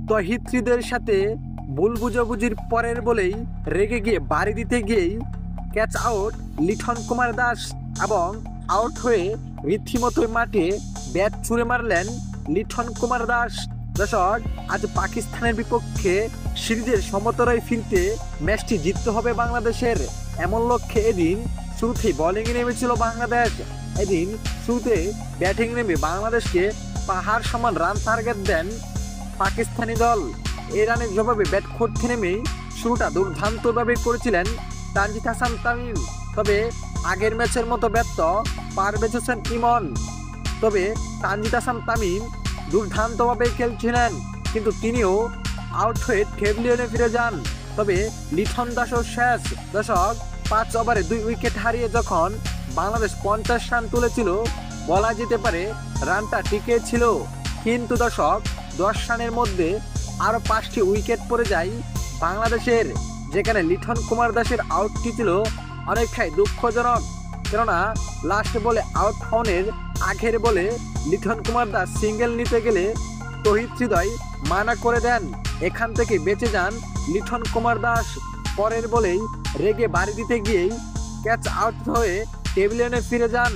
তহিত্রীদের সাথে ভুল বুঝাবুঝির পরের বলেই রেগে গিয়ে বাড়ি দিতে গিয়েই ক্যাচ আউট লিটন কুমার দাস এবং আউট হয়ে রীতিমতো মাঠে ব্যাট ছুঁড়ে মারলেন লিটন কুমার দাস। দর্শক, আজ পাকিস্তানের বিপক্ষে সিরিজের সমতায় ফিরতে ম্যাচটি জিততে হবে বাংলাদেশের, এমন লক্ষ্যে এদিন শুরুতেই বোলিংয়ে নেমেছিল বাংলাদেশ। এদিন শুরুতে ব্যাটিং নেমে বাংলাদেশকে পাহাড় সমান রান টার্গেট দেন পাকিস্তানি দল। এই রানের জবাবে ব্যাট করতে নেমেই শুরুটা দুর্দান্তভাবে করেছিলেন তানজিদ হাসান তামিম। তবে আগের ম্যাচের মতো ব্যর্থ পারভেজ হোসেন ইমন। তবে তানজিদ হাসান তামিম দুর্দান্তভাবে খেলছিলেন, কিন্তু তিনিও আউট হয়ে প্যাভিলিয়নে ফিরে যান। তবে লিটন দাসও শেষ। দর্শক, 5 ওভারে 2 উইকেট হারিয়ে যখন বাংলাদেশ 50 রান তুলেছিল, বলা যেতে পারে রানটা টিকে ছিল। কিন্তু দর্শক, 10 রানের মধ্যে আরও 5টি উইকেট পড়ে যায় বাংলাদেশের, যেখানে লিটন কুমার দাসের আউটটি ছিল অনেকটাই দুঃখজনক। কেননা লাস্ট বলে আউট হওয়ার আগের বলে লিটন কুমার দাস সিঙ্গেল নিতে গেলে তহিদ হৃদয় মানা করে দেন। এখান থেকে বেঁচে যান লিটন কুমার দাস। পরের বলেই রেগে বাড়ি দিতে গিয়েই ক্যাচ আউট হয়ে প্যাভিলিয়নে ফিরে যান।